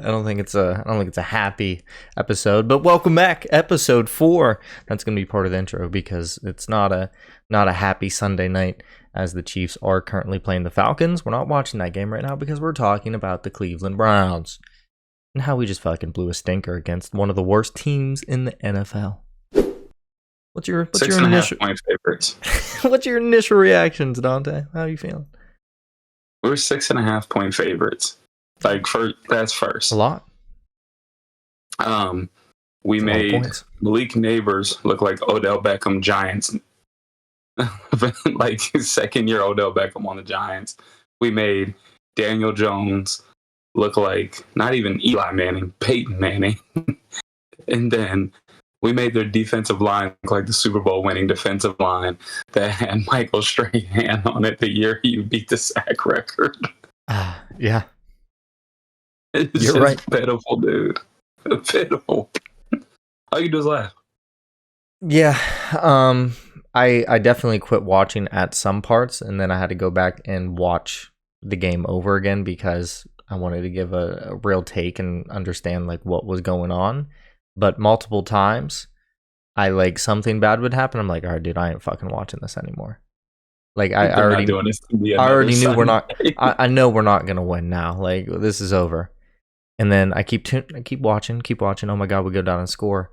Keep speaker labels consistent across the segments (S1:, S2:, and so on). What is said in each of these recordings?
S1: I don't think it's a happy episode, but welcome back, episode 4. That's going to be part of the intro because it's not a happy Sunday night as the Chiefs are currently playing the Falcons. We're not watching that game right now because we're talking about the Cleveland Browns and how we just fucking blew a stinker against one of the worst teams in the NFL. What's your initial
S2: point favorites?
S1: What's your initial reactions, Dontea? How are you feeling?
S2: We're 6.5 point favorites. That's first.
S1: A lot.
S2: We made Malik Neighbors look like Odell Beckham Giants. Like second year Odell Beckham on the Giants. We made Daniel Jones look like not even Eli Manning, Peyton Manning. And then we made their defensive line look like the Super Bowl winning defensive line that had Michael Strahan on it the year he beat the sack record.
S1: Yeah.
S2: It's
S1: You're
S2: just
S1: right.
S2: pitiful, dude. Pitiful. All you do is laugh.
S1: Yeah. I definitely quit watching at some parts, and then I had to go back and watch the game over again because I wanted to give a real take and understand like what was going on. But multiple times, something bad would happen. I'm like, all right, dude, I ain't fucking watching this anymore. Like I already knew we're not. I know we're not gonna win now. Like this is over. And then I keep watching. Oh my god, we go down and score.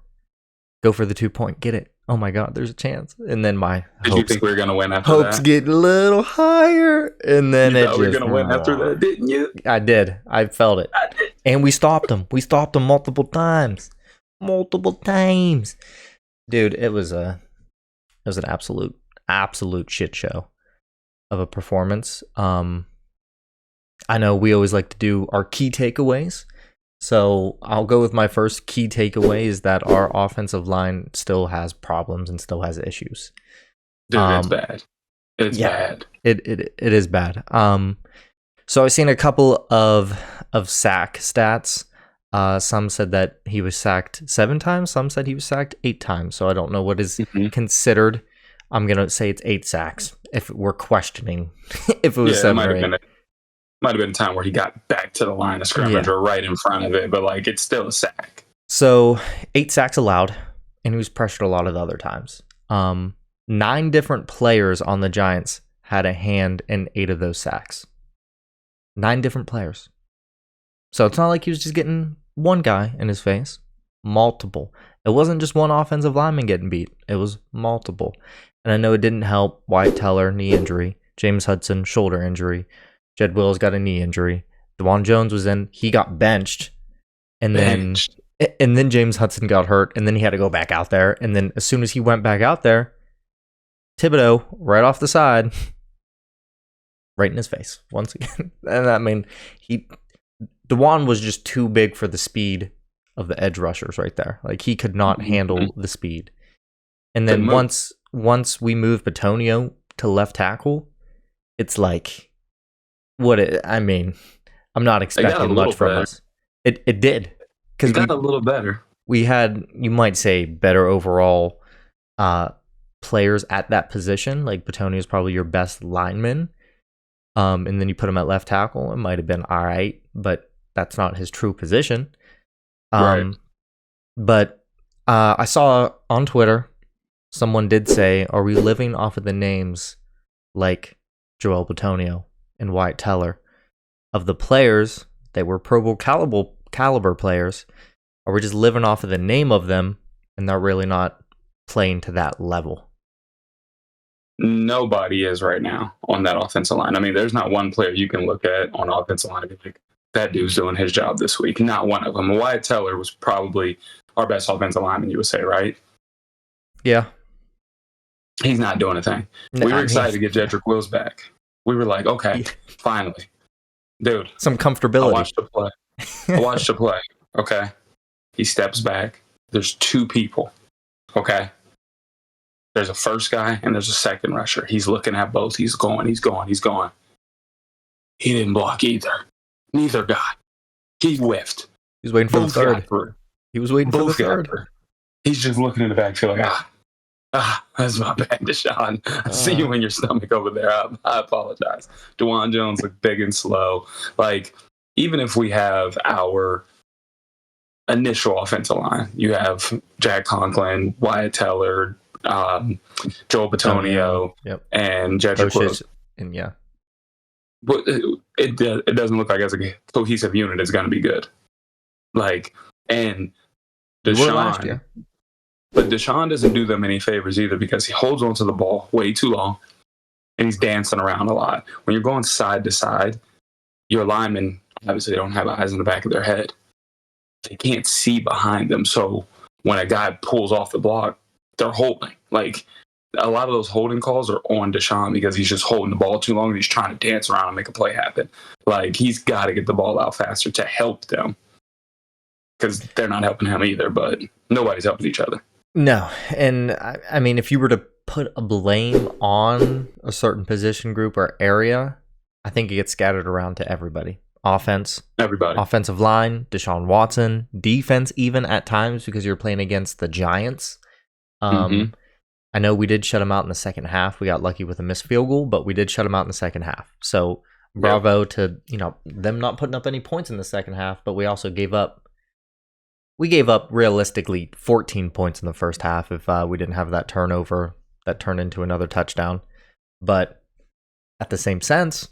S1: Go for the 2-point. Get it. Oh my god, there's a chance. And then
S2: Did you think we were gonna win after
S1: hopes
S2: that?
S1: get a little higher. And then
S2: you thought we were gonna win after that, didn't you?
S1: I did. I felt it. And we stopped them. We stopped them multiple times. Dude, it was an absolute shit show of a performance. I know we always like to do our key takeaways, so I'll go with my first key takeaway is that our offensive line still has problems and still has issues.
S2: Dude, it's bad. It's bad.
S1: It is bad. So I've seen a couple of sack stats. Some said that he was sacked 7 times. Some said he was sacked 8 times. So I don't know what is considered. I'm going to say it's 8 sacks if we're questioning if it was 7 or 8.
S2: Might have been a time where he got back to the line of scrimmage or right in front of it, but like it's still a sack.
S1: So 8 sacks allowed, and he was pressured a lot of the other times. 9 different players on the Giants had a hand in 8 of those sacks. 9 different players. So it's not like he was just getting one guy in his face. Multiple. It wasn't just one offensive lineman getting beat. It was multiple. And I know it didn't help. Wyatt Teller, knee injury. James Hudson, shoulder injury. Jed Wills got a knee injury. DeJuan Jones was in. He got benched. And then James Hudson got hurt. And then he had to go back out there. And then as soon as he went back out there, Thibodeau, right off the side, right in his face once again. And I mean, DeJuan was just too big for the speed of the edge rushers right there. Like he could not handle the speed. And then once we moved Bitonio to left tackle, it's like I'm not expecting much from us. It did.
S2: Because we got a little better.
S1: We had, you might say, better overall players at that position. Like Bitonio is probably your best lineman. And then you put him at left tackle. It might have been all right, but that's not his true position.
S2: Right.
S1: But I saw on Twitter, someone did say, are we living off of the names like Joel Bitonio and Wyatt Teller of the players that were Pro Bowl caliber players? Or we're just living off of the name of them and they're really not playing to that level?
S2: Nobody is right now on that offensive line. I mean, there's not one player you can look at on offensive line and be like, that dude's doing his job this week. Not one of them. Wyatt Teller was probably our best offensive lineman, you would say, right?
S1: Yeah.
S2: He's not doing a thing. We were excited to get Jedrick Wills back. We were like, okay, finally. Dude.
S1: Some comfortability.
S2: I watched the play. Okay. He steps back. There's 2 people. Okay. There's a first guy and there's a second rusher. He's looking at both. He's going. He didn't block either. Neither guy. He whiffed.
S1: He was waiting for the third. He was waiting for the third.
S2: He's just looking in the backfield like, that's my bad, Deshaun. I see you in your stomach over there. I apologize. DeJuan Jones looked big and slow. Like, even if we have our initial offensive line. You have Jack Conklin, Wyatt Teller, Joel Bitonio, and Jedrick Wills.
S1: And yeah.
S2: But it doesn't look like as a cohesive unit is going to be good. And Deshaun, but Deshaun doesn't do them any favors either because he holds onto the ball way too long and he's dancing around a lot. When you're going side to side, your linemen obviously don't have eyes in the back of their head. They can't see behind them. So when a guy pulls off the block, they're holding. A lot of those holding calls are on Deshaun because he's just holding the ball too long and he's trying to dance around and make a play happen. He's got to get the ball out faster to help them because they're not helping him either, but nobody's helping each other.
S1: No. And I mean, if you were to put a blame on a certain position group or area, I think it gets scattered around to everybody. Offense,
S2: everybody,
S1: offensive line, Deshaun Watson, defense, even at times because you're playing against the Giants. I know we did shut them out in the second half. We got lucky with a missed field goal, but we did shut them out in the second half. So bravo to them not putting up any points in the second half, but we also gave up. We gave up realistically 14 points in the first half if we didn't have that turnover that turned into another touchdown. But at the same sense,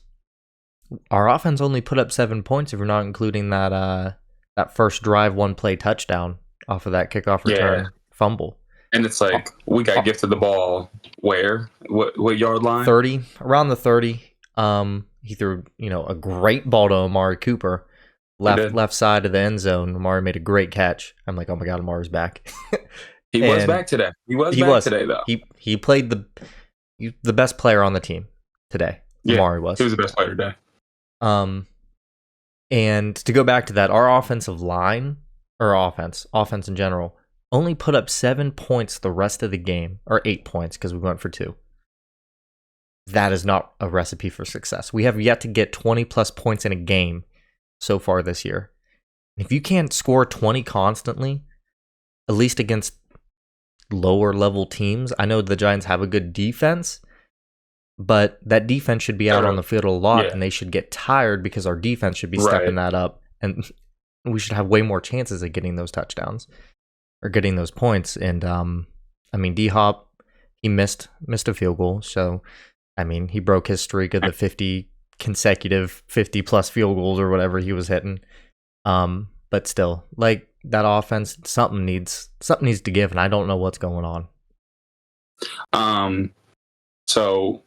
S1: our offense only put up 7 points if you're not including that first drive, one play touchdown off of that kickoff return fumble.
S2: And it's we got gifted the ball where? What yard line?
S1: 30, around the 30. He threw, a great ball to Amari Cooper, left side of the end zone. Amari made a great catch. I'm like, oh my God, Amari's back.
S2: He was back today. He was today, though.
S1: He played the best player on the team today.
S2: Yeah,
S1: Amari was.
S2: He was the best player today.
S1: And to go back to that, our offensive line, or offense in general, only put up 7 points the rest of the game, or 8 points because we went for 2. That is not a recipe for success. We have yet to get 20 plus points in a game so far this year. If you can't score 20 constantly, at least against lower level teams, I know the Giants have a good defense, but that defense should be out on the field a lot, and they should get tired because our defense should be stepping that up, and we should have way more chances at getting those touchdowns or getting those points. And D-Hop, he missed a field goal, so he broke his streak of the 50 consecutive 50 plus field goals or whatever he was hitting. But still, that offense, something needs to give, and I don't know what's going
S2: on. So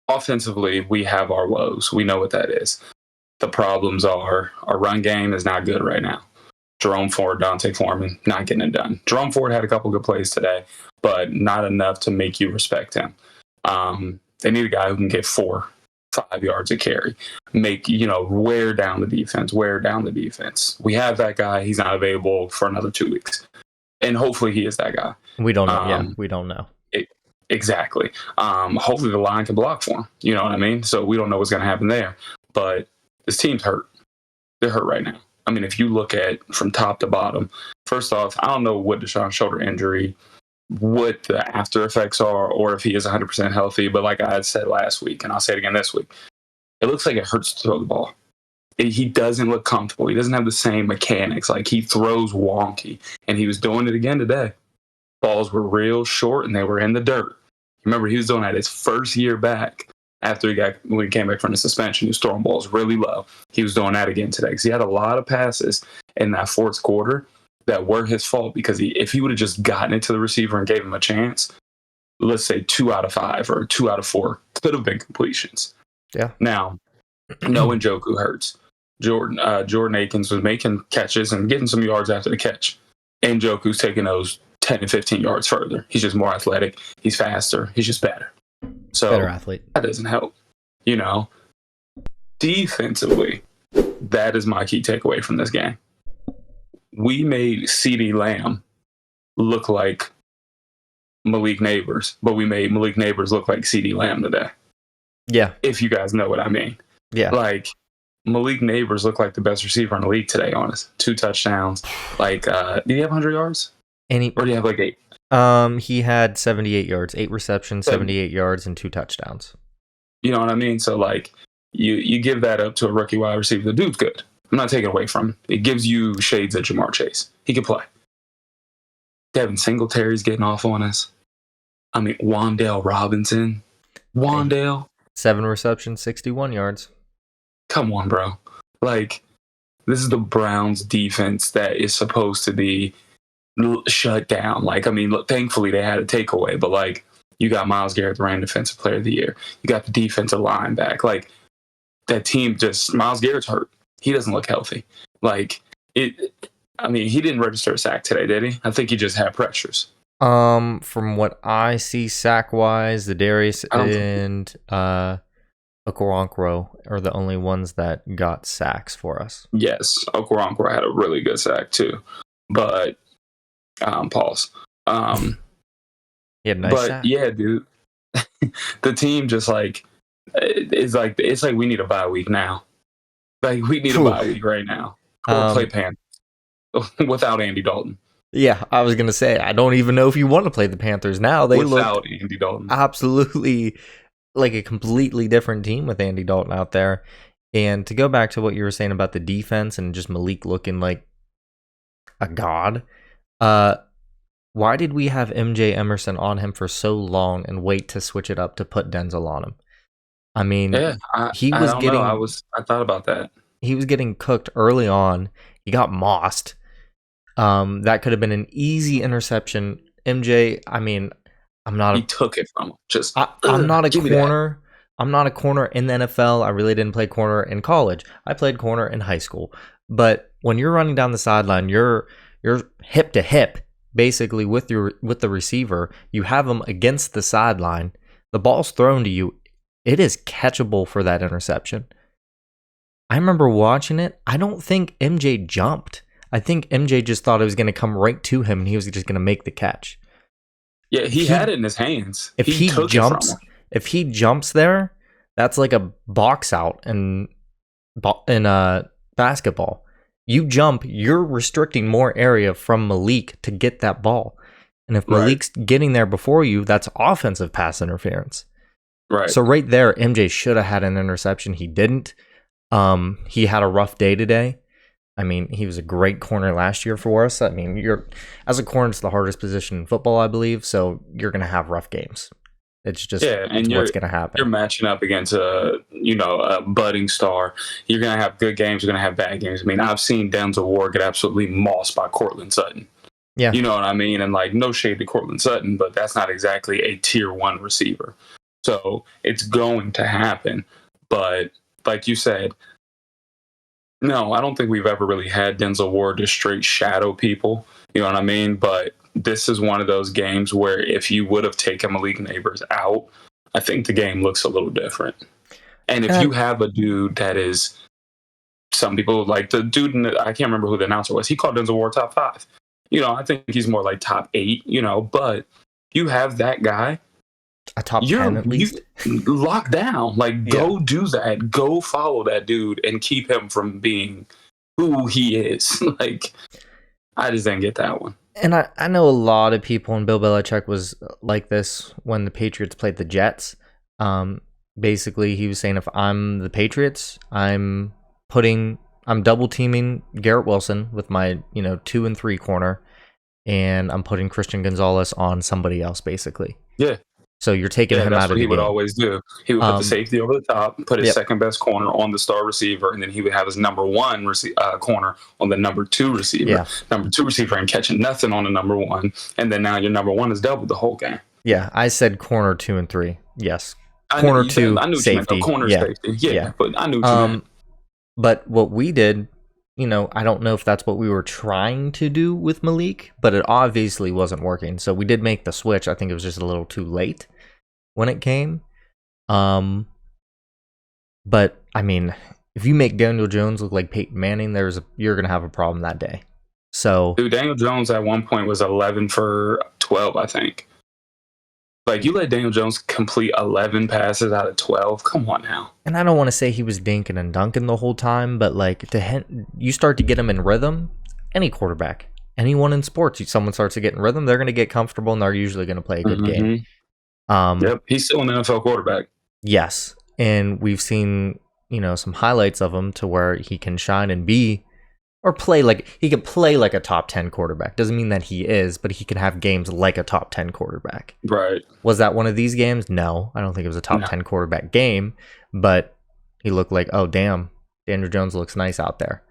S2: offensively, we have our woes. We know what that is. The problems are our run game is not good right now. Jerome Ford, Dante Foreman, not getting it done. Jerome Ford had a couple good plays today, but not enough to make you respect him. They need a guy who can get 4-5 yards a carry, wear down the defense. We have that guy. He's not available for another 2 weeks. And hopefully he is that guy.
S1: We don't know. We don't know.
S2: Exactly. Hopefully the line can block for him. You know what I mean? So we don't know what's going to happen there. But this team's hurt. They're hurt right now. If you look at from top to bottom, first off, I don't know what Deshaun's shoulder injury, what the after effects are, or if he is 100% healthy. But like I had said last week, and I'll say it again this week, it looks like it hurts to throw the ball. He doesn't look comfortable. He doesn't have the same mechanics. He throws wonky, and he was doing it again today. Balls were real short, and they were in the dirt. Remember, he was doing that his first year back after when he came back from the suspension. He was throwing balls really low. He was doing that again today because he had a lot of passes in that fourth quarter that were his fault because if he would have just gotten it to the receiver and gave him a chance, let's say 2 out of 5 or 2 out of 4 could have been completions.
S1: Yeah.
S2: Now, no Njoku hurts. Jordan Akins was making catches and getting some yards after the catch. Njoku's taking those 10 to 15 yards further. He's just more athletic. He's faster. He's just better. So
S1: better athlete.
S2: That doesn't help. Defensively, that is my key takeaway from this game. We made CeeDee Lamb look like Malik Neighbors, but we made Malik Neighbors look like CeeDee Lamb today.
S1: Yeah.
S2: If you guys know what I mean.
S1: Yeah.
S2: Malik Neighbors looked like the best receiver in the league today, honest. 2 touchdowns. Did he have 100 yards? Or did he have 8?
S1: He had 78 yards, 8 receptions, 78 yards, and 2 touchdowns.
S2: You know what I mean? So, you give that up to a rookie wide receiver. The dude's good. I'm not taking away from him. It gives you shades of Jamar Chase. He can play. Devin Singletary's getting off on us. I mean, Wan'Dale Robinson. Wan'Dale.
S1: 7 receptions, 61 yards.
S2: Come on, bro. Like, this is the Browns defense that is supposed to be shut down. Like, I mean, look, thankfully they had a takeaway, but like, you got Myles Garrett ran Defensive Player of the Year. You got the defensive line back. Like, that team just, Myles Garrett's hurt. He doesn't look healthy. Like, I mean, he didn't register a sack today, did he? I think he just had pressures.
S1: From what I see sack-wise, the Darius and Okoronkwo are the only ones that got sacks for us.
S2: Yes, Okoronkwo had a really good sack too. But, pause.
S1: He had a nice
S2: but
S1: sack.
S2: Yeah, dude. The team just like, it's like we need a bye week now. Like, we need a bye week right now. Or play Panthers without Andy Dalton.
S1: Yeah, I was going to say, I don't even know if you want to play the Panthers now. They
S2: without
S1: look
S2: Andy Dalton.
S1: Absolutely like a completely different team with Andy Dalton out there. And to go back to what you were saying about the defense and just Malik looking like a god, why did we have MJ Emerson on him for so long and wait to switch it up to put Denzel on him? I mean,
S2: I thought about that.
S1: He was getting cooked early on. He got mossed. That could have been an easy interception. MJ, I mean,
S2: He took it from him.
S1: I'm not a corner. I'm not a corner in the NFL. I really didn't play corner in college. I played corner in high school. But when you're running down the sideline, you're hip to hip, basically with the receiver. You have him against the sideline. The ball's thrown to you. It is catchable for that interception. I remember watching it. I don't think MJ jumped. I think MJ just thought it was going to come right to him, and he was just going to make the catch.
S2: Yeah, he had it in his hands.
S1: If he jumps there, that's like a box out in basketball. You jump, you're restricting more area from Malik to get that ball. And if Malik's getting there before you, that's offensive pass interference.
S2: Right.
S1: So right there, MJ should have had an interception. He didn't. He had a rough day today. I mean, he was a great corner last year for us. I mean, as a corner, it's the hardest position in football, I believe. So you're going to have rough games. It's just what's going to happen.
S2: You're matching up against a budding star. You're going to have good games. You're going to have bad games. I mean, I've seen Denzel Ward get absolutely mossed by Cortland Sutton.
S1: Yeah.
S2: You know what I mean? And like, no shade to Cortland Sutton, but that's not exactly a tier 1 receiver. So it's going to happen. But like you said, no, I don't think we've ever really had Denzel Ward to straight shadow people. You know what I mean? But this is one of those games where if you would have taken Malik Neighbors out, I think the game looks a little different. And if you have a dude that is, some people like the dude, I can't remember who the announcer was. He called Denzel Ward top 5. I think he's more like top 8, but you have that guy.
S1: A top 10 at least.
S2: Lock down. Like, go do that. Go follow that dude and keep him from being who he is. Like, I just didn't get that one.
S1: And I know a lot of people, and Bill Belichick was like this when the Patriots played the Jets. Basically, he was saying, if I'm the Patriots, I'm double teaming Garrett Wilson with my 2 and 3 corner, and I'm putting Christian Gonzalez on somebody else, basically.
S2: Yeah.
S1: So you're taking him out of the game. That's what
S2: he would always do. He would put the safety over the top, put his second best corner on the star receiver, and then he would have his number 1 corner on the number 2 receiver. Yeah. Number 2 receiver ain't catching nothing on the number 1, and then now your number 1 is doubled the whole game.
S1: Yeah, I said corner 2 and 3. Yes, corner 2 safety.
S2: Corner safety. Yeah, but I knew what you meant.
S1: But what we did, I don't know if that's what we were trying to do with Malik, but it obviously wasn't working. So we did make the switch. I think it was just a little too late when it came. But I mean, if you make Daniel Jones look like Peyton Manning, you're gonna have a problem that day. So,
S2: dude, Daniel Jones at one point was 11 for 12, I think. Like, you let Daniel Jones complete 11 passes out of 12. Come on now.
S1: And I don't want to say he was dinking and dunking the whole time, but like you start to get him in rhythm. Any quarterback, anyone in sports, someone starts to get in rhythm, they're going to get comfortable, and they're usually going to play a good game.
S2: Yep, he's still an NFL quarterback.
S1: Yes, and we've seen some highlights of him to where he can shine and be, or play like, he could play like a top 10 quarterback. Doesn't mean that he is, but he can have games like a top 10 quarterback.
S2: Right.
S1: Was that one of these games? No, I don't think it was a top 10 quarterback game, but he looked like, oh, damn, Daniel Jones looks nice out there.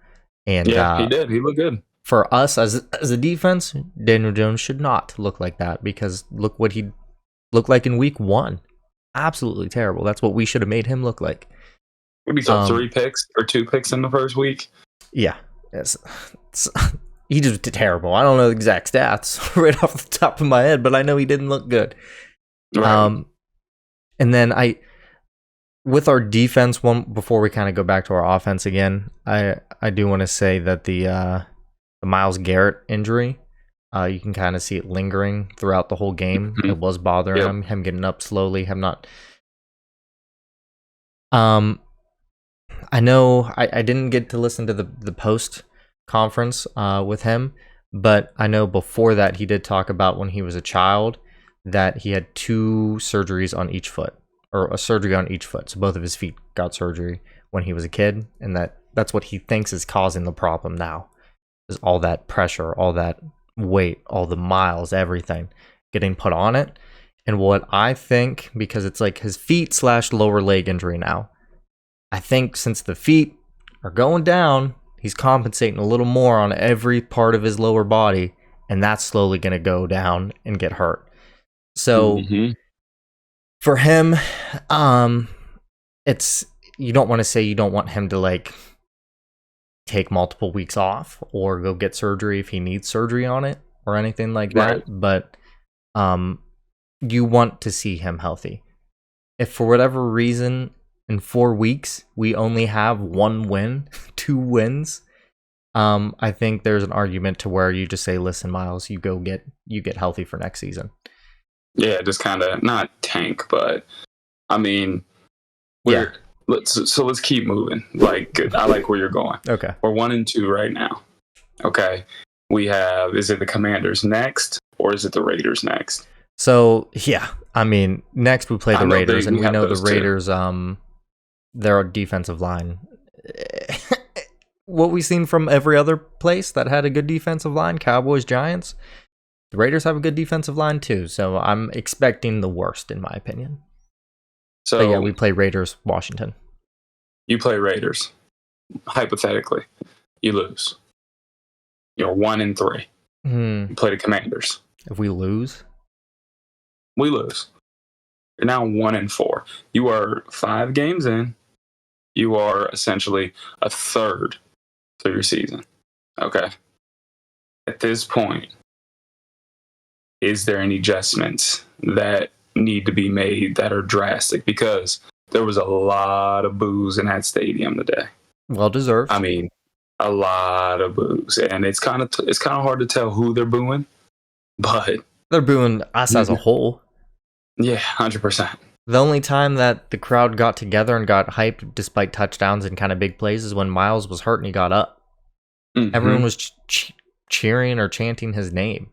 S1: And
S2: yeah, he did. He looked good.
S1: For us as a defense, Daniel Jones should not look like that, because look what he looked like in week 1. Absolutely terrible. That's what we should have made him look like.
S2: What do you thought, 3 picks or 2 picks in the first week?
S1: Yeah. He just did terrible. I don't know the exact stats right off the top of my head, but I know he didn't look good. Right. And then with our defense, before we kind of go back to our offense again, I do want to say that the Myles Garrett injury, you can kind of see it lingering throughout the whole game. Mm-hmm. It was bothering him getting up slowly. I know I didn't get to listen to the post conference with him, but I know before that he did talk about when he was a child that he had 2 surgeries on each foot, or a surgery on each foot. So both of his feet got surgery when he was a kid, and that's what he thinks is causing the problem now. Is all that pressure, all that weight, all the miles, everything getting put on it. And what I think, because it's like his feet / lower leg injury now, I think since the feet are going down, he's compensating a little more on every part of his lower body, and that's slowly going to go down and get hurt. So for him, it's, you don't want to say you don't want him to like take multiple weeks off or go get surgery if he needs surgery on it or anything like that. Right. But you want to see him healthy. If for whatever reason in 4 weeks we only have 1 win, 2 wins, I think there's an argument to where you just say, listen, Myles, you get healthy for next season.
S2: Yeah, just kind of not tank, but I mean, let's keep moving. Like, I like where you're going.
S1: Okay.
S2: We're 1-2 right now. Okay. We have, is it the Commanders next or is it the Raiders next?
S1: So, yeah. I mean, next we play the Raiders, and we know the Raiders, their defensive line. What we've seen from every other place that had a good defensive line, Cowboys, Giants, the Raiders have a good defensive line too. So I'm expecting the worst, in my opinion. So but yeah, we play Raiders, Washington.
S2: You play Raiders. Hypothetically, you lose. You're 1-3. You play the Commanders.
S1: If we lose,
S2: we lose. You're now 1-4. You are 5 games in. You are essentially a third through your season. Okay. At this point, is there any adjustments that need to be made that are drastic? Because there was a lot of boos in that stadium today.
S1: Well deserved.
S2: I mean, a lot of boos, and it's kind of hard to tell who they're booing, but
S1: they're booing us as a whole.
S2: Yeah, 100%.
S1: The only time that the crowd got together and got hyped despite touchdowns and kind of big plays is when Myles was hurt and he got up. Everyone was cheering or chanting his name.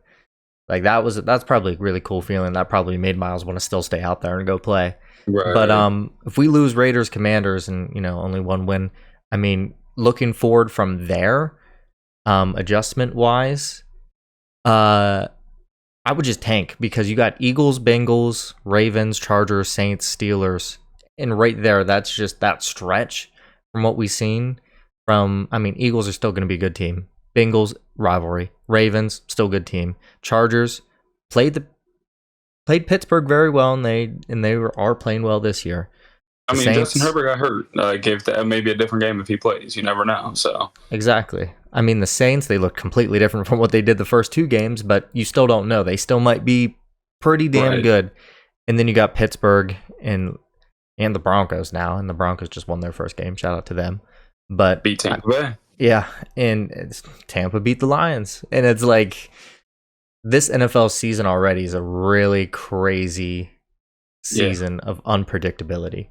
S1: Like that's probably a really cool feeling. That probably made Myles want to still stay out there and go play. Right. But if we lose Raiders, Commanders, and only 1 win, I mean, looking forward from there, adjustment wise, I would just tank, because you got Eagles, Bengals, Ravens, Chargers, Saints, Steelers, and right there, that's just that stretch from what we've seen. Eagles are still going to be a good team. Bengals, rivalry. Ravens, still good team. Chargers played Pittsburgh very well, and they are playing well this year.
S2: Saints, Justin Herbert got hurt. Gave that maybe a different game if he plays. You never know. So
S1: exactly. I mean, the Saints, they look completely different from what they did the first 2 games, but you still don't know. They still might be pretty damn good. And then you got Pittsburgh and the Broncos now, and the Broncos just won their first game. Shout out to them. But
S2: beat Tampa Bay.
S1: Yeah, and Tampa beat the Lions. And it's like, this NFL season already is a really crazy season of unpredictability.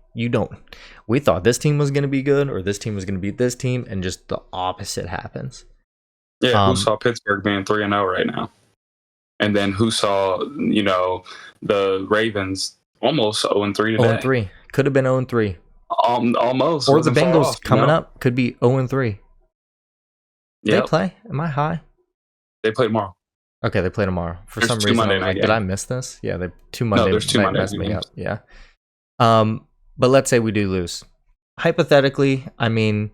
S1: We thought this team was going to be good, or this team was going to beat this team, and just the opposite happens.
S2: Yeah, who saw Pittsburgh being 3-0 right now? And then who saw, the Ravens almost 0-3 today?
S1: 0-3. Could have been 0-3.
S2: Almost.
S1: Or the
S2: Wasn't far
S1: Bengals
S2: off,
S1: coming up could be 0-3.
S2: Yep.
S1: They play? Am I high?
S2: They play tomorrow.
S1: Okay, they play tomorrow. For
S2: There's
S1: some
S2: two
S1: reason, I
S2: Monday
S1: was
S2: night
S1: like,
S2: games.
S1: did I miss this? Yeah, they two
S2: No,
S1: Monday
S2: there's two
S1: night
S2: Monday
S1: messed me
S2: games.
S1: up. Yeah. But let's say we do lose. Hypothetically, I mean,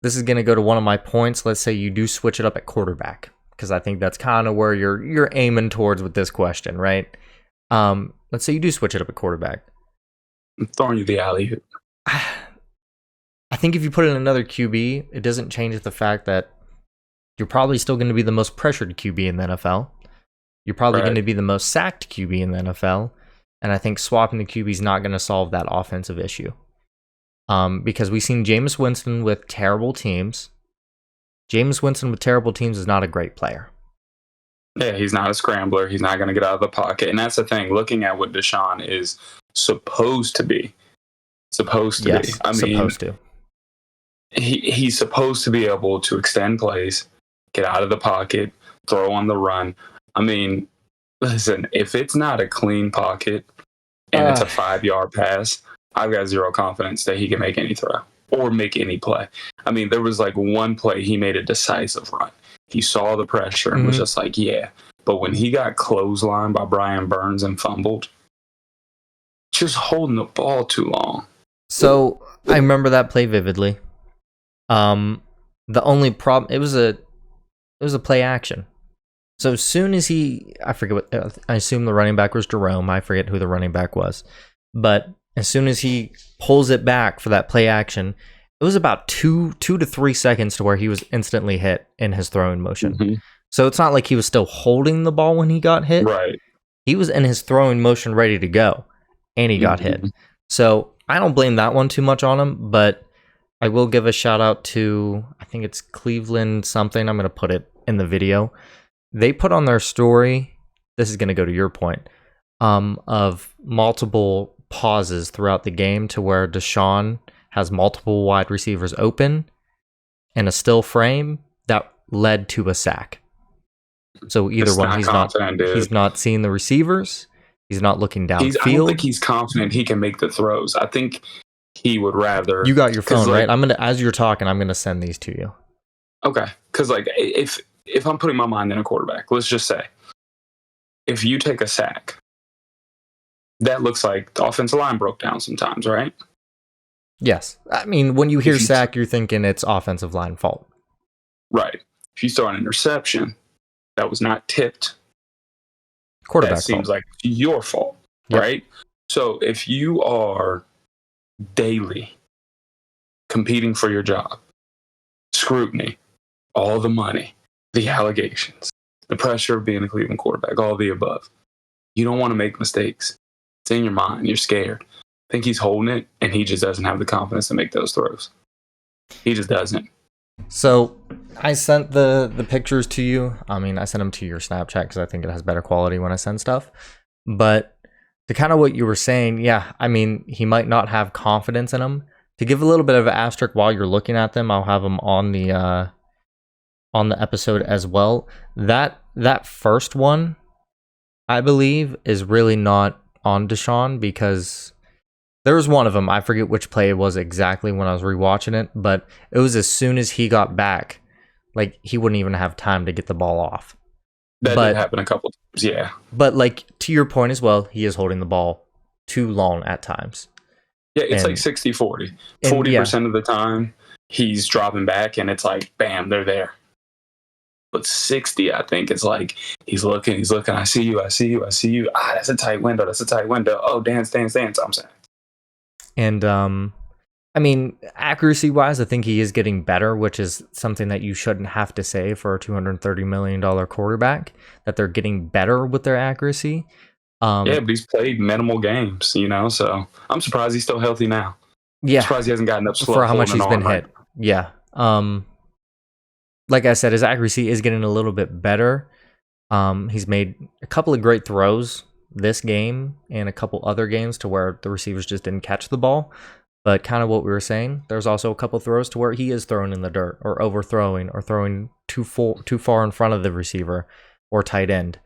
S1: this is going to go to one of my points. Let's say you do switch it up at quarterback, because I think that's kind of where you're aiming towards with this question, right? Let's say you do switch it up at quarterback.
S2: I'm throwing you the alley-oop.
S1: I think if you put in another QB, it doesn't change the fact that you're probably still going to be the most pressured QB in the NFL. You're probably going to be the most sacked QB in the NFL. And I think swapping the QB is not going to solve that offensive issue. Because we've seen Jameis Winston with terrible teams. Jameis Winston with terrible teams is not a great player.
S2: Yeah, he's not a scrambler. He's not going to get out of the pocket. And that's the thing. Looking at what Deshaun is supposed to be.
S1: Yes,
S2: I mean,
S1: supposed to.
S2: He's supposed to be able to extend plays, get out of the pocket, throw on the run. I mean, listen, if it's not a clean pocket and it's a 5-yard pass, I've got zero confidence that he can make any throw or make any play. I mean, there was like one play he made a decisive run. He saw the pressure and was just like, yeah. But when he got clotheslined by Brian Burns and fumbled, just holding the ball too long.
S1: So I remember that play vividly. The only problem, it was a play action. So as soon as I assume the running back was Jerome. I forget who the running back was. But as soon as he pulls it back for that play action, it was about 2 to 3 seconds to where he was instantly hit in his throwing motion. Mm-hmm. So it's not like he was still holding the ball when he got hit.
S2: Right.
S1: He was in his throwing motion ready to go, and he got hit. So I don't blame that one too much on him, but I will give a shout out to, I think it's Cleveland something. I'm going to put it in the video. They put on their story, this is going to go to your point, of multiple pauses throughout the game to where Deshaun has multiple wide receivers open in a still frame that led to a sack. So either one, he's not seeing the receivers, he's not looking downfield.
S2: I don't think he's confident he can make the throws. I think he would rather. You
S1: got your phone, right? As you're talking, I'm gonna send these to you.
S2: Okay, because like if I'm putting my mind in a quarterback, let's just say, if you take a sack, that looks like the offensive line broke down sometimes, right?
S1: Yes. I mean, when you hear sack, you're thinking it's offensive line fault.
S2: Right. If you throw an interception that was not tipped,
S1: quarterback
S2: that seems like your fault, right? So if you are daily competing for your job, scrutiny, all the money, the allegations, the pressure of being a Cleveland quarterback, all the above, you don't want to make mistakes. It's in your mind. You're scared. I think he's holding it, and he just doesn't have the confidence to make those throws. He just doesn't.
S1: So I sent the pictures to you. I mean, I sent them to your Snapchat because I think it has better quality when I send stuff. But to kind of what you were saying, yeah, I mean, he might not have confidence in them. To give a little bit of an asterisk while you're looking at them, I'll have them on the episode as well. That first one, I believe, is really not on Deshaun because there was one of them. I forget which play it was exactly when I was rewatching it, but it was as soon as he got back, like he wouldn't even have time to get the ball off.
S2: That did happen a couple times, yeah.
S1: But like to your point as well, he is holding the ball too long at times.
S2: Yeah, it's like 60-40. 40% of the time he's dropping back and it's like, bam, they're there. But 60, I think, it's like he's looking. I see you. Ah, that's a tight window. Oh, dance. I'm saying.
S1: And I mean, accuracy-wise, I think he is getting better, which is something that you shouldn't have to say for a $230 million quarterback, that they're getting better with their accuracy.
S2: Yeah, but he's played minimal games, so I'm surprised he's still healthy now.
S1: Yeah.
S2: I'm surprised he hasn't gotten up slow
S1: for how much he's been hit. Yeah. Like I said, his accuracy is getting a little bit better. He's made a couple of great throws this game and a couple other games to where the receivers just didn't catch the ball. But kind of what we were saying, there's also a couple of throws to where he is throwing in the dirt or overthrowing or throwing too far in front of the receiver or tight end.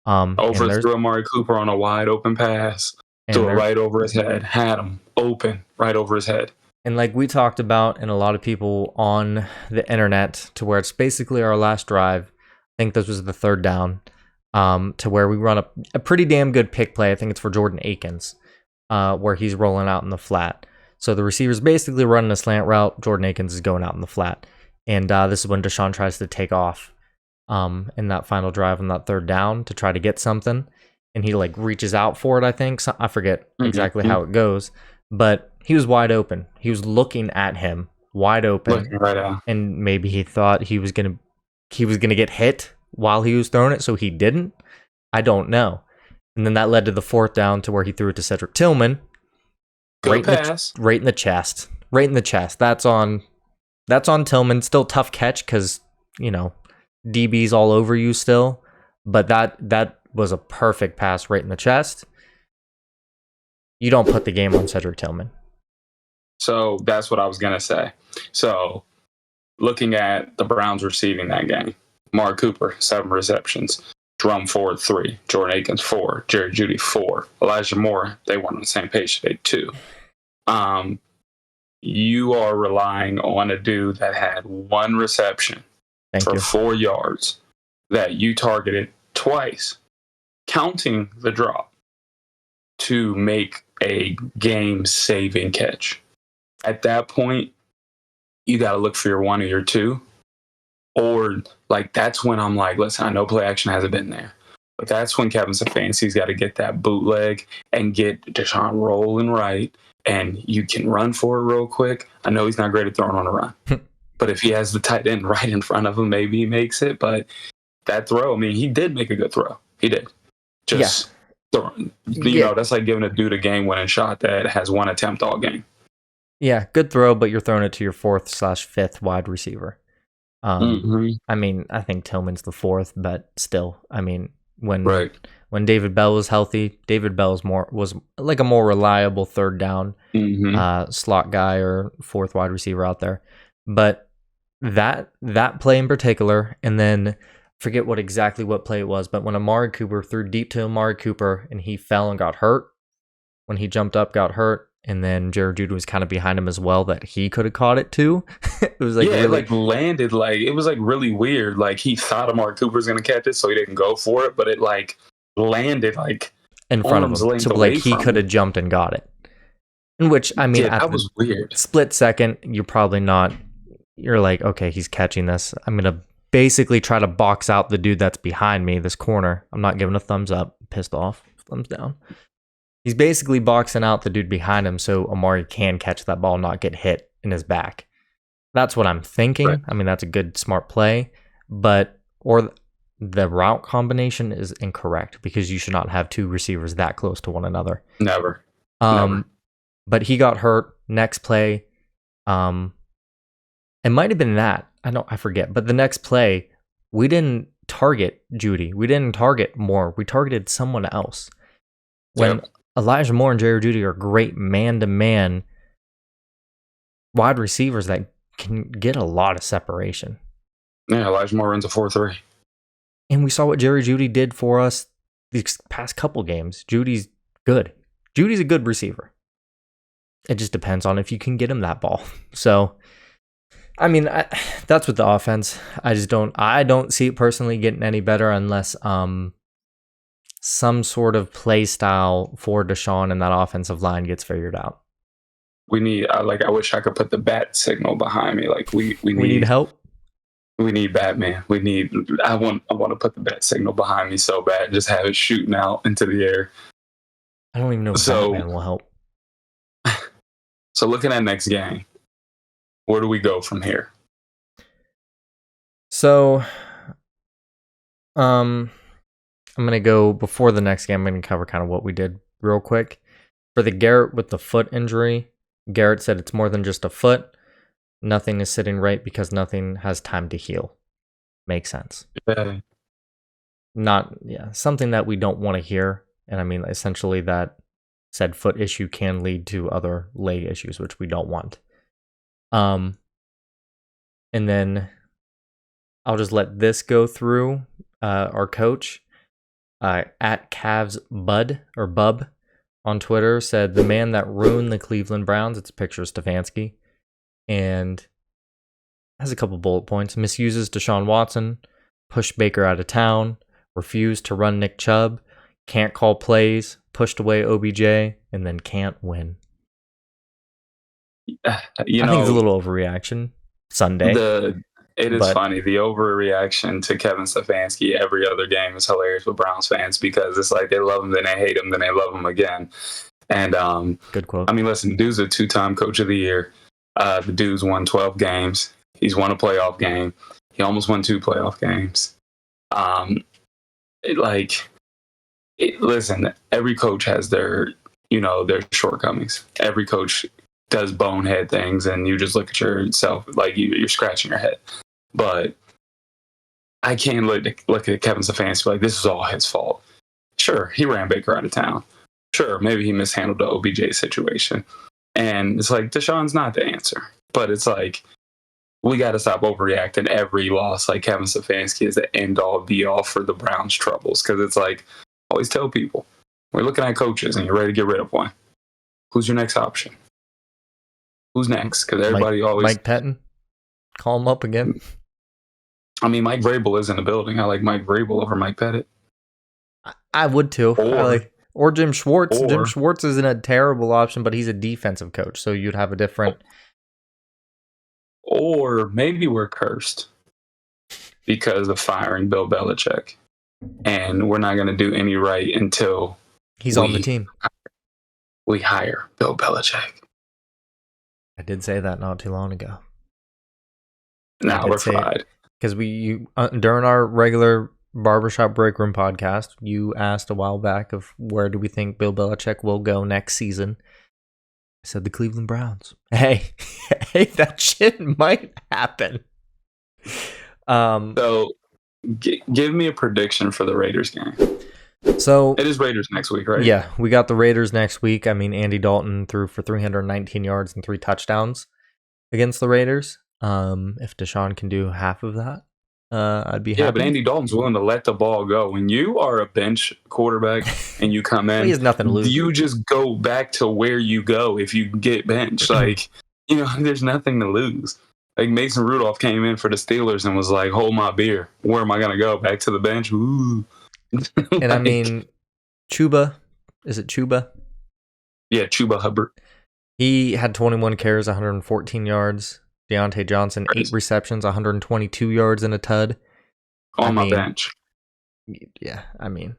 S2: Overthrew Amari Cooper on a wide open pass.
S1: And
S2: Threw it right over his head. Had him open right over his head.
S1: And like we talked about, and a lot of people on the internet, to where it's basically our last drive. I think this was the third down, to where we run a pretty damn good pick play. I think it's for Jordan Akins, where he's rolling out in the flat. So the receiver's basically running a slant route. Jordan Akins is going out in the flat. And this is when Deshaun tries to take off in that final drive on that third down to try to get something. And he like reaches out for it, I think. So I forget exactly how it goes. But he was wide open. He was looking at him, wide open.
S2: Looking right out.
S1: And maybe he thought he was gonna get hit while he was throwing it, so he didn't. I don't know. And then that led to the fourth down to where he threw it to Cedric Tillman.
S2: Good pass.
S1: Right in the chest. Right in the chest. That's on Tillman. Still tough catch because, DB's all over you still. But that was a perfect pass right in the chest. You don't put the game on Cedric Tillman.
S2: So that's what I was going to say. So looking at the Browns receiving that game, Amari Cooper, 7 receptions. Jerome Ford, 3. Jordan Akins, 4. Jerry Jeudy, 4. Elijah Moore, they weren't on the same page today, 2. You are relying on a dude that had 1 reception for 4 yards that you targeted twice, counting the drop, to make a game-saving catch. At that point, you got to look for your 1 or your 2. Or, like, that's when I'm like, listen, I know play action hasn't been there. But that's when Kevin Stefanski's got to get that bootleg and get Deshaun rolling right. And you can run for it real quick. I know he's not great at throwing on a run. But if he has the tight end right in front of him, maybe he makes it. But that throw, I mean, he did make a good throw. He did. Just throwing. That's like giving a dude a game-winning shot that has 1 attempt all game.
S1: Yeah, good throw, but you're throwing it to your 4th/5th wide receiver. I mean, I think Tillman's the 4th, but still, I mean, when David Bell was healthy, David Bell was like a more reliable third down slot guy or 4th wide receiver out there. But that play in particular, and then forget what play it was, but when Amari Cooper threw deep to Amari Cooper and he fell and got hurt, when he jumped up, got hurt. And then Jared Jeudy was kind of behind him as well, that he could have caught it too. It was like
S2: it like landed like it was like really weird. Like he thought Amari Cooper was gonna catch it, so he didn't go for it, but it like landed like
S1: in front of him, so like he could have jumped and got it. In which, I mean,
S2: that was weird.
S1: Split second, you're probably not. You're like, okay, he's catching this. I'm gonna basically try to box out the dude that's behind me, this corner. I'm not giving a thumbs up. Pissed off. Thumbs down. He's basically boxing out the dude behind him so Amari can catch that ball, not get hit in his back. That's what I'm thinking. Right. I mean, that's a good, smart play. Or the route combination is incorrect because you should not have 2 receivers that close to one another.
S2: Never.
S1: But he got hurt. Next play, it might have been that. I forget. But the next play, we didn't target Jeudy. We didn't target Moore. We targeted someone else. When Elijah Moore and Jerry Jeudy are great man-to-man wide receivers that can get a lot of separation.
S2: Yeah, Elijah Moore runs a 4.3.
S1: And we saw what Jerry Jeudy did for us these past couple games. Judy's good. Judy's a good receiver. It just depends on if you can get him that ball. So, I mean, that's with the offense. I don't see it personally getting any better unless some sort of play style for Deshaun and that offensive line gets figured out.
S2: We need, I wish I could put the bat signal behind me. Like we
S1: need help.
S2: We need Batman. I want to put the bat signal behind me so bad. Just have it shooting out into the air.
S1: I don't even know if Batman will help.
S2: So looking at next game, where do we go from here?
S1: So, I'm going to go before the next game. I'm going to cover kind of what we did real quick. For the Garrett with the foot injury, Garrett said it's more than just a foot. Nothing is sitting right because nothing has time to heal. Makes sense.
S2: Yeah.
S1: Something that we don't want to hear. And I mean, essentially that said foot issue can lead to other leg issues, which we don't want. And then I'll just let this go through. Our coach at Cavs Bub on Twitter said the man that ruined the Cleveland Browns. It's a picture of Stefanski, and has a couple bullet points. Misuses Deshaun Watson, pushed Baker out of town, refused to run Nick Chubb, can't call plays, pushed away OBJ, and then can't win. I think it's a little overreaction Sunday.
S2: It is funny. The overreaction to Kevin Stefanski every other game is hilarious with Browns fans because it's like they love him, then they hate him, then they love him again. And
S1: good quote.
S2: I mean, listen, dude's a 2-time coach of the year. The dude's won 12 games. He's won a playoff game. He almost won 2 playoff games. Listen, every coach has their shortcomings. Every coach does bonehead things, and you just look at yourself like you're scratching your head. But I can't look at Kevin Stefanski like this is all his fault. Sure, he ran Baker out of town. Sure, maybe he mishandled the OBJ situation. And it's like, Deshaun's not the answer. But it's like, we got to stop overreacting every loss like Kevin Stefanski is the end-all, be-all for the Browns' troubles. Because it's like, I always tell people, we're looking at coaches and you're ready to get rid of one. Who's your next option? Who's next? Because everybody
S1: Mike Pettin? Call him up again.
S2: I mean, Mike Vrabel is in the building. I like Mike Vrabel over Mike Pettit.
S1: I would too. Or Jim Schwartz. Jim Schwartz isn't a terrible option, but he's a defensive coach, so you'd have a different...
S2: Or maybe we're cursed because of firing Bill Belichick, and we're not going to do any right until
S1: he's on the team.
S2: We hire Bill Belichick.
S1: I did say that not too long ago.
S2: Now we're fried.
S1: Because during our regular Barbershop Break Room podcast, you asked a while back of where do we think Bill Belichick will go next season. I said the Cleveland Browns. Hey, that shit might happen.
S2: So, give me a prediction for the Raiders game.
S1: So
S2: it is Raiders next week, right?
S1: Yeah, we got the Raiders next week. I mean, Andy Dalton threw for 319 yards and 3 touchdowns against the Raiders. If Deshaun can do half of that, I'd be happy.
S2: Yeah, but Andy Dalton's willing to let the ball go. When you are a bench quarterback and you come in,
S1: he has nothing to lose.
S2: You just go back to where you go if you get benched. Like, there's nothing to lose. Like, Mason Rudolph came in for the Steelers and was like, hold my beer. Where am I going to go? Back to the bench? Ooh.
S1: And I mean, Chuba, is it Chuba?
S2: Yeah, Chuba Hubbard.
S1: He had 21 carries, 114 yards. Deontay Johnson, 8 receptions, 122 yards and a tud.
S2: On my bench.
S1: Yeah, I mean,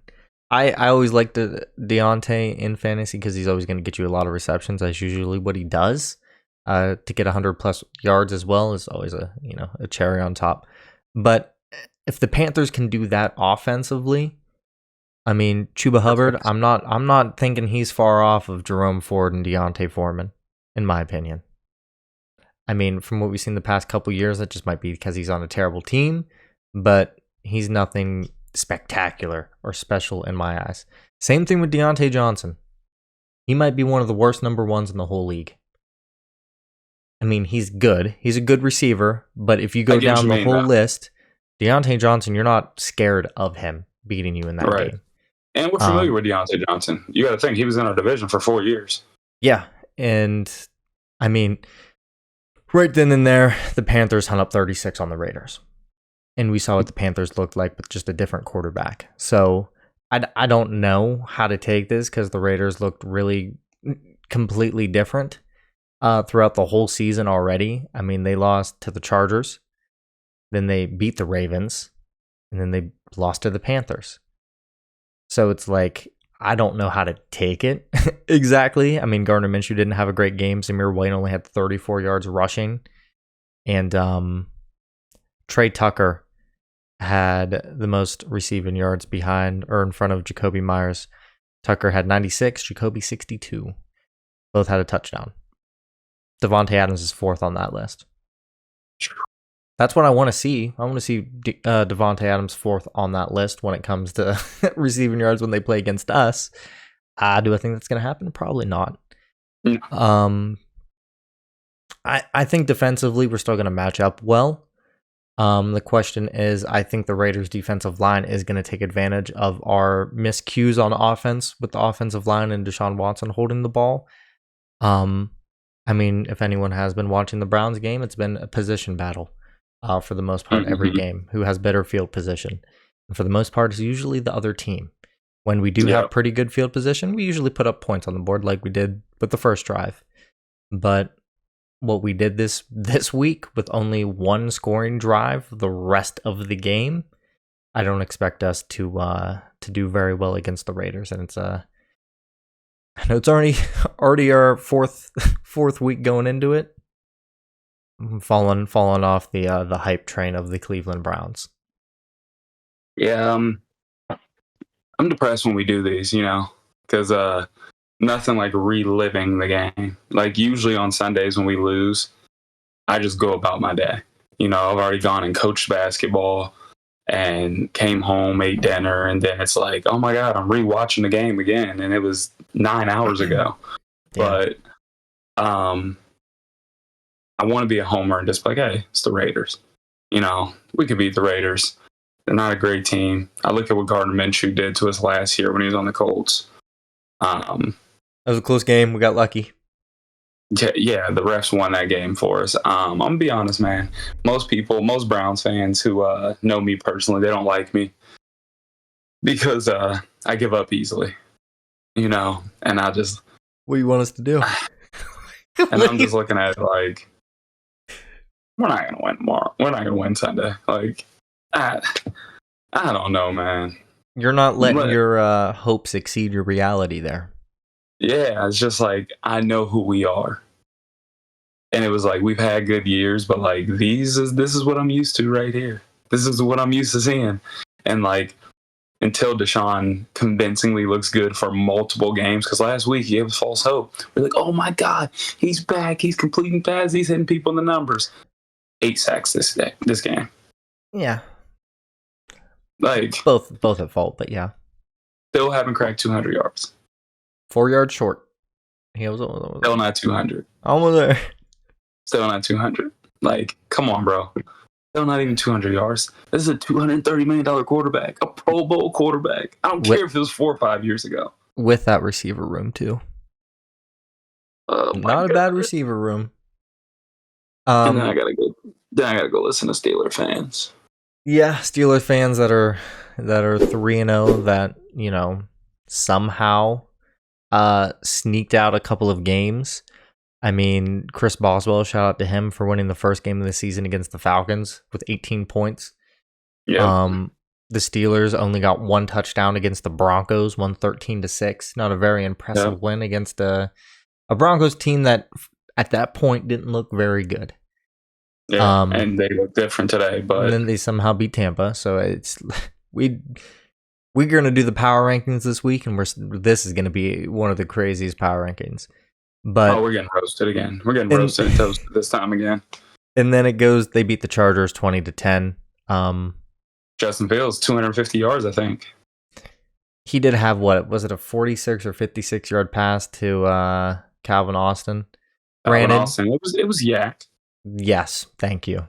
S1: I always liked Deontay in fantasy because he's always going to get you a lot of receptions. That's usually what he does. To get 100 plus yards as well is always a cherry on top. But if the Panthers can do that offensively, I mean, Chuba Hubbard, I'm not thinking he's far off of Jerome Ford and Deontay Foreman, in my opinion. I mean, from what we've seen the past couple years, that just might be because he's on a terrible team, but he's nothing spectacular or special in my eyes. Same thing with Deontay Johnson. He might be one of the worst number ones in the whole league. I mean, he's good. He's a good receiver, but if you go down the whole list, Deontay Johnson, you're not scared of him beating you in that game.
S2: And we're familiar with Deontay Johnson. You got to think, he was in our division for 4 years.
S1: Yeah, and I mean, right then and there, the Panthers hung up 36 on the Raiders. And we saw what the Panthers looked like with just a different quarterback. So I don't know how to take this because the Raiders looked really completely different throughout the whole season already. I mean, they lost to the Chargers. Then they beat the Ravens. And then they lost to the Panthers. So it's like, I don't know how to take it exactly. I mean, Gardner Minshew didn't have a great game. Zamir White only had 34 yards rushing. And Trey Tucker had the most receiving yards behind or in front of Jacoby Myers. Tucker had 96, Jacoby 62. Both had a touchdown. Devontae Adams is 4th on that list. That's what I want to see. I want to see Devontae Adams 4th on that list when it comes to receiving yards when they play against us. Do I think that's going to happen? Probably not. I think defensively we're still going to match up well. The question is, I think the Raiders' defensive line is going to take advantage of our miscues on offense with the offensive line and Deshaun Watson holding the ball. I mean, if anyone has been watching the Browns game, it's been a position battle for the most part every game. Who has better field position? And for the most part, it's usually the other team. When we do have pretty good field position, we usually put up points on the board like we did with the first drive. But what we did this week with only one scoring drive the rest of the game, I don't expect us to do very well against the Raiders. And it's I know it's already our fourth week going into it. Falling off the hype train of the Cleveland Browns.
S2: Yeah, I'm depressed when we do these, because nothing like reliving the game. Like usually on Sundays when we lose, I just go about my day. I've already gone and coached basketball and came home, ate dinner, and then it's like, oh my God, I'm rewatching the game again, and it was 9 hours ago. Yeah. But I want to be a homer and just be like, hey, it's the Raiders. We could beat the Raiders. They're not a great team. I look at what Gardner Minshew did to us last year when he was on the Colts.
S1: That was a close game. We got lucky.
S2: Yeah, the refs won that game for us. I'm going to be honest, man. Most Browns fans who know me personally, they don't like me because I give up easily, and I just...
S1: What do you want us to do?
S2: And I'm just looking at it like, we're not going to win tomorrow. We're not going to win Sunday. Like, I don't know, man.
S1: You're not letting your hopes exceed your reality there.
S2: Yeah, it's just like, I know who we are. And it was like, we've had good years, but like, this is what I'm used to right here. This is what I'm used to seeing. And like, until Deshaun convincingly looks good for multiple games, because last week he gave us false hope. We're like, oh my God, he's back. He's completing passes. He's hitting people in the numbers. 8 sacks this game.
S1: Yeah.
S2: Like
S1: both at fault, but yeah.
S2: Still haven't cracked 200 yards.
S1: 4 yards short. He was
S2: still not 200.
S1: Almost there.
S2: Still not 200. Like, come on, bro. Still not even 200 yards. This is a $230 million quarterback, a Pro Bowl quarterback. I don't care if it was 4 or 5 years ago.
S1: With that receiver room too. Not a bad receiver room.
S2: And then I gotta go listen to Steelers fans.
S1: Yeah, Steelers fans that are 3-0 that, somehow sneaked out a couple of games. I mean, Chris Boswell, shout out to him for winning the first game of the season against the Falcons with 18 points. Yeah. The Steelers only got 1 touchdown against the Broncos, won 13-6. Not a very impressive win against a Broncos team that at that point didn't look very good.
S2: Yeah, and they look different today, but
S1: and then they somehow beat Tampa. So it's we're gonna do the power rankings this week, and this is gonna be one of the craziest power rankings. But
S2: we're getting roasted again. We're getting roasted and toasted this time again.
S1: And then it goes. They beat the Chargers 20-10.
S2: Justin Fields 250 yards, I think.
S1: He did have what was it, a 46 or 56 yard pass to Calvin Austin?
S2: Austin. It was yak.
S1: Yes, thank you.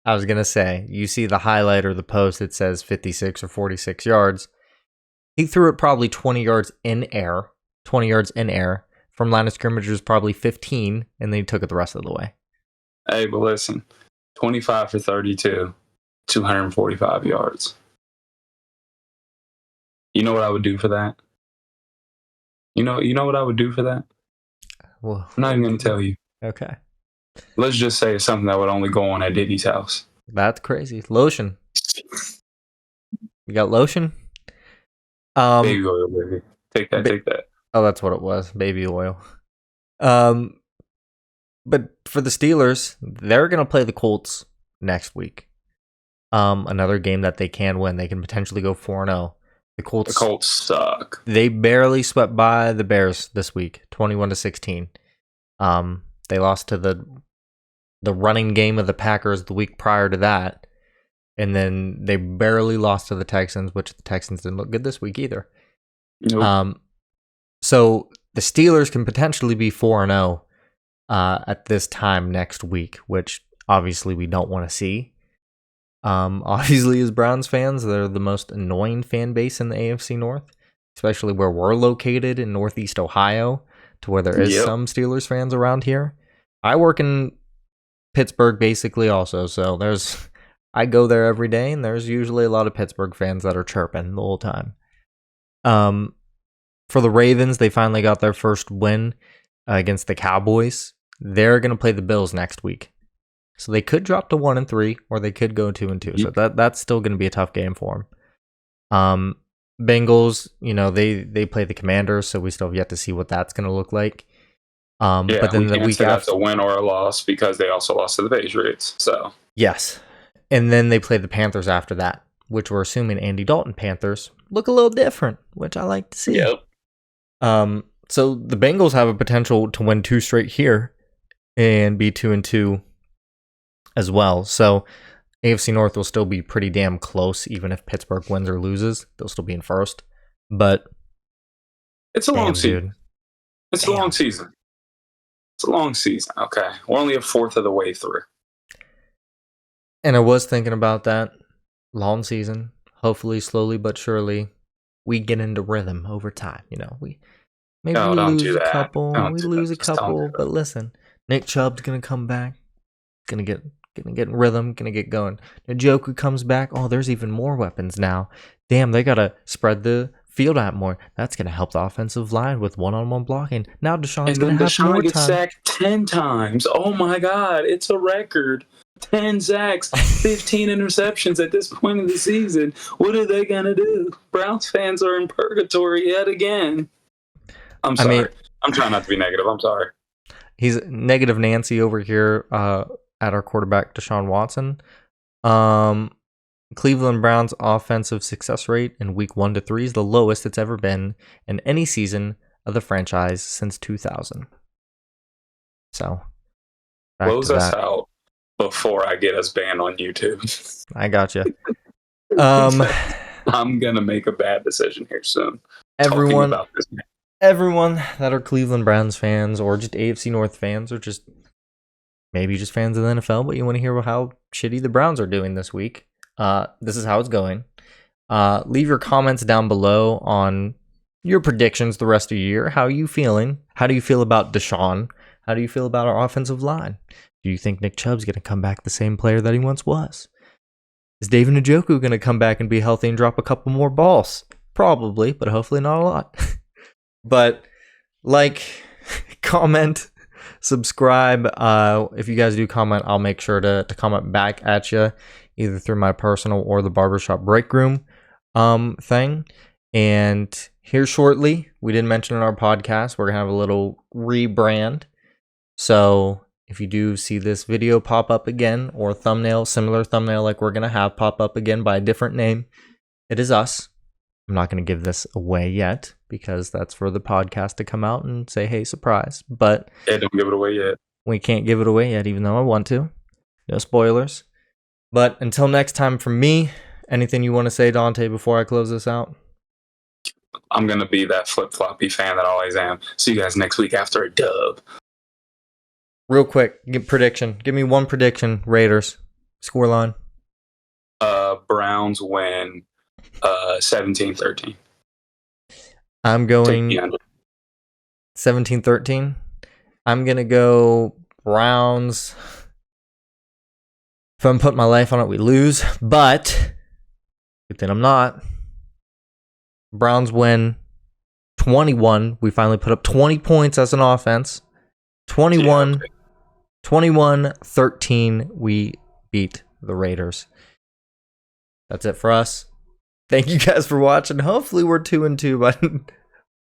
S1: I was going to say, you see the highlight or the post, it says 56 or 46 yards. He threw it probably 20 yards in air. From line of scrimmage was probably 15, and then he took it the rest of the way.
S2: Hey, but listen, 25 for 32, 245 yards. You know what I would do for that? You know what I would do for that?
S1: Well,
S2: I'm not even going to tell you.
S1: Okay.
S2: Let's just say it's something that would only go on at Diddy's house.
S1: That's crazy. Lotion. You got lotion?
S2: Baby oil, baby. Take that.
S1: Oh, that's what it was. Baby oil. But for the Steelers, they're going to play the Colts next week. Another game that they can win. They can potentially go 4-0. The
S2: Colts suck.
S1: They barely swept by the Bears this week, 21-16. They lost to the running game of the Packers the week prior to that. And then they barely lost to the Texans, which the Texans didn't look good this week either. Nope. So the Steelers can potentially be 4-0 at this time next week, which obviously we don't want to see. Obviously, as Browns fans, they're the most annoying fan base in the AFC North, especially where we're located in Northeast Ohio, to where there is
S2: Yep.
S1: some Steelers fans around here. I work in Pittsburgh basically also, so I go there every day, and there's usually a lot of Pittsburgh fans that are chirping the whole time. For the Ravens, they finally got their first win against the Cowboys. They're going to play the Bills next week. So they could drop to 1-3, or they could go 2-2. So that's still going to be a tough game for them. Bengals, they play the Commanders, so we still have yet to see what that's going to look like. But then the week after,
S2: that's a win or a loss because they also lost to the Patriots. So
S1: yes, and then they play the Panthers after that, which we're assuming Andy Dalton Panthers look a little different, which I like to see.
S2: Yep.
S1: So the Bengals have a potential to win 2 straight here and be 2-2 as well. So AFC North will still be pretty damn close, even if Pittsburgh wins or loses. They'll still be in first. But
S2: it's a long season. It's a long season. It's a long season. Okay. We're only a fourth of the way through.
S1: And I was thinking about that. Long season. Hopefully, slowly but surely, we get into rhythm over time. We lose a couple. But listen, Nick Chubb's gonna come back. Gonna get in rhythm. Gonna get going. Njoku comes back. Oh, there's even more weapons now. Damn, they gotta spread the field out more. That's gonna help the offensive line with one-on-one blocking. Now Deshaun's gonna have more time.
S2: Deshaun gets sacked 10 times. Oh my God, it's a record. 10 sacks, 15 interceptions at this point of the season. What are they going to do? Browns fans are in purgatory yet again. I'm sorry. I'm trying not to be negative. I'm sorry.
S1: He's negative Nancy over here at our quarterback, Deshaun Watson. Cleveland Browns offensive success rate in week 1 to 3 is the lowest it's ever been in any season of the franchise since 2000. So,
S2: close us out before I get us banned on YouTube.
S1: I gotcha.
S2: I'm going to make a bad decision here soon.
S1: Everyone that are Cleveland Browns fans or just AFC North fans or just maybe just fans of the NFL, but you want to hear how shitty the Browns are doing this week. This is how it's going. Leave your comments down below on your predictions the rest of the year. How are you feeling? How do you feel about Deshaun? How do you feel about our offensive line? Do you think Nick Chubb's going to come back the same player that he once was? Is David Njoku going to come back and be healthy and drop a couple more balls? Probably, but hopefully not a lot. But comment, subscribe. If you guys do comment, I'll make sure to comment back at you, either through my personal or the barbershop break room thing. And here shortly, we didn't mention in our podcast, we're going to have a little rebrand. So if you do see this video pop up again, or similar thumbnail like we're going to have pop up again by a different name, it is us. I'm not going to give this away yet because that's for the podcast to come out and say, hey, surprise. But
S2: don't give it away yet.
S1: We can't give it away yet, even though I want to. No spoilers. But until next time from me, anything you want to say, Dontea, before I close this out?
S2: I'm going to be that flip-floppy fan that I always am. See you guys next week after a dub.
S1: Real quick, prediction. Give me one prediction. Raiders. Scoreline.
S2: Browns win 17-13.
S1: I'm going 17-13. I'm going to go Browns. If I'm putting my life on it, we lose. But good thing I'm not. Browns win 21. We finally put up 20 points as an offense. 21-13, we beat the Raiders. That's it for us. Thank you guys for watching. Hopefully we're 2-2. But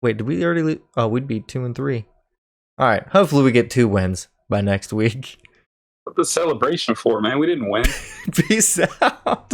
S1: wait, did we already? We'd be 2-3. All right. Hopefully we get 2 wins by next week.
S2: What the celebration for, man? We didn't win.
S1: Peace out.